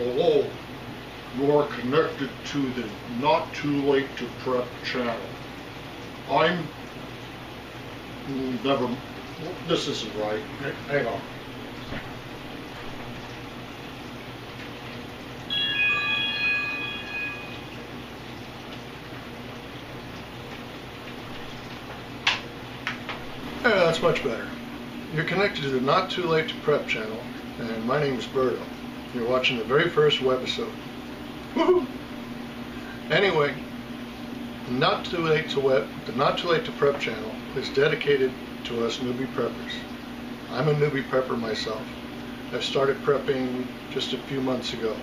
Hello, you are connected to the Not Too Late to Prep channel. I'm never, this isn't right. Hang on. Yeah, that's much better. You're connected to the Not Too Late to Prep channel, and my name is Berto. You're watching the very first webisode. Woohoo! Anyway, the Not Too Late to Prep channel is dedicated to us newbie preppers. I'm a newbie prepper myself. I started prepping just a few months ago.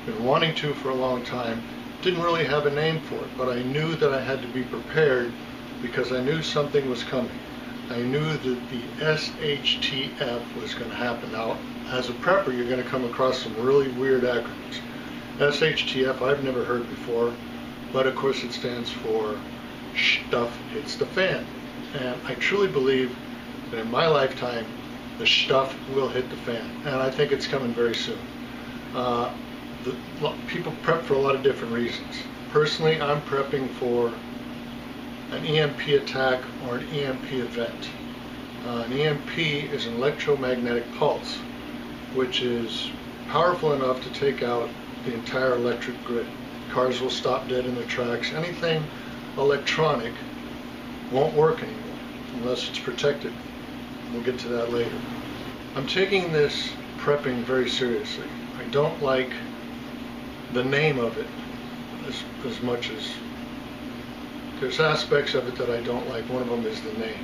Been wanting to for a long time. Didn't really have a name for it, but I knew that I had to be prepared because I knew something was coming. I knew that the SHTF was going to happen. Now, as a prepper, you're going to come across some really weird acronyms. SHTF I've never heard before, but of course it stands for Stuff Hits the Fan. And I truly believe that in my lifetime, the stuff will hit the fan. And I think it's coming very soon. People prep for a lot of different reasons. Personally, I'm prepping for an EMP attack or an EMP event. An EMP is an electromagnetic pulse, which is powerful enough to take out the entire electric grid. Cars will stop dead in their tracks. Anything electronic won't work anymore unless it's protected. We'll get to that later. I'm taking this prepping very seriously. I don't like the name of it as much as there's aspects of it that I don't like. One of them is the name.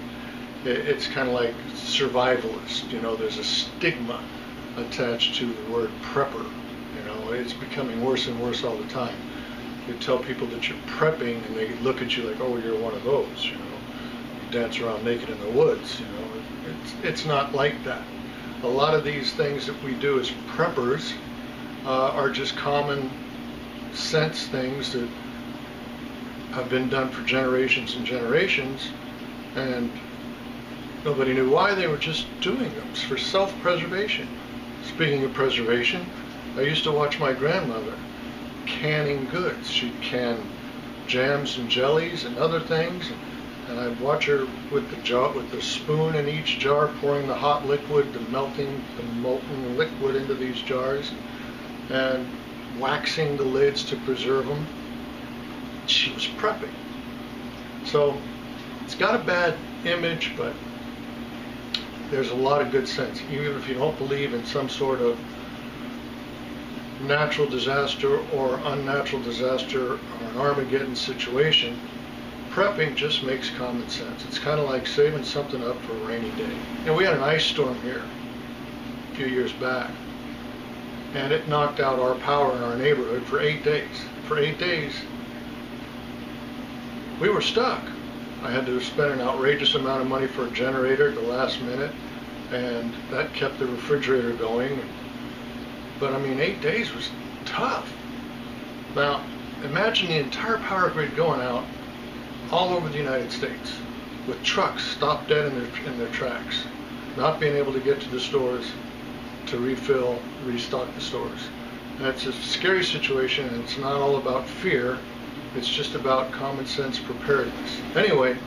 It's kind of like survivalist. You know, there's a stigma attached to the word prepper. You know, it's becoming worse and worse all the time. You tell people that you're prepping and they look at you like, oh, you're one of those. You know, you dance around naked in the woods. You know, it's not like that. A lot of these things that we do as preppers are just common sense things that have been done for generations and generations, and nobody knew why. They were just doing them for self-preservation. Speaking of preservation, I used to watch my grandmother canning goods. She'd can jams and jellies and other things, and I'd watch her with the spoon in each jar, pouring the hot liquid, the molten liquid into these jars, and waxing the lids to preserve them. She was prepping. So it's got a bad image, but there's a lot of good sense. Even if you don't believe in some sort of natural disaster or unnatural disaster or an Armageddon situation, prepping just makes common sense. It's kind of like saving something up for a rainy day. You know, we had an ice storm here a few years back, and it knocked out our power in our neighborhood for 8 days. For 8 days, we were stuck. I had to spend an outrageous amount of money for a generator at the last minute, and that kept the refrigerator going. But I mean, 8 days was tough. Now, imagine the entire power grid going out all over the United States, with trucks stopped dead in their tracks, not being able to get to the stores to restock the stores. That's a scary situation, and it's not all about fear. It's just about common sense preparedness. Anyway,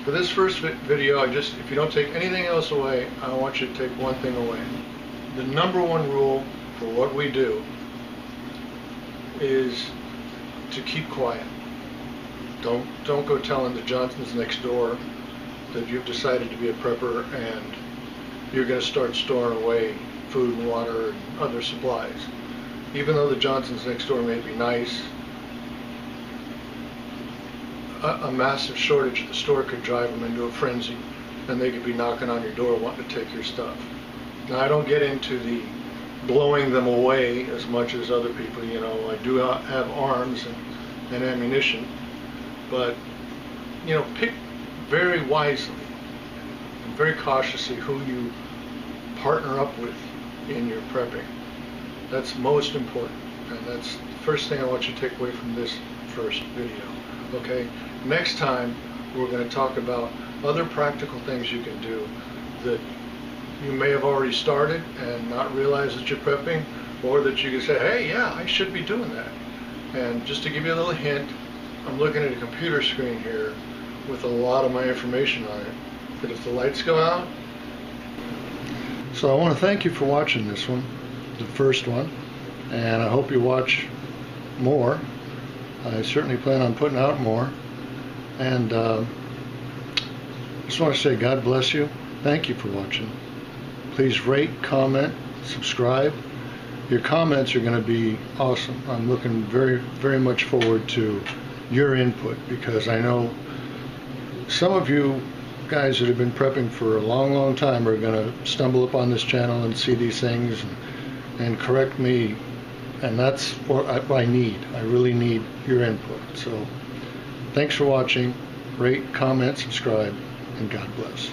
for this first video, if you don't take anything else away, I want you to take one thing away. The number one rule for what we do is to keep quiet. Don't go telling the Johnsons next door that you've decided to be a prepper and you're going to start storing away food and water and other supplies. Even though the Johnsons next door may be nice, a massive shortage at the store could drive them into a frenzy, and they could be knocking on your door wanting to take your stuff. Now, I don't get into the blowing them away as much as other people. You know, I do have arms and ammunition, but you know, pick very wisely and very cautiously who you partner up with in your prepping. That's most important, and that's the first thing I want you to take away from this first video. Okay, next time we're going to talk about other practical things you can do that you may have already started and not realize that you're prepping, or that you can say, hey, yeah, I should be doing that. And just to give you a little hint, I'm looking at a computer screen here with a lot of my information on it, that if the lights go out. So I want to thank you for watching this one, the first one, and I hope you watch more. I certainly plan on putting out more, and just want to say God bless you. Thank you for watching. Please rate, comment, subscribe. Your comments are going to be awesome. I'm looking very, very much forward to your input, because I know some of you guys that have been prepping for a long, long time are going to stumble upon this channel and see these things and correct me, and that's what I need. I really need your input. So thanks for watching. Rate, comment, subscribe, and God bless.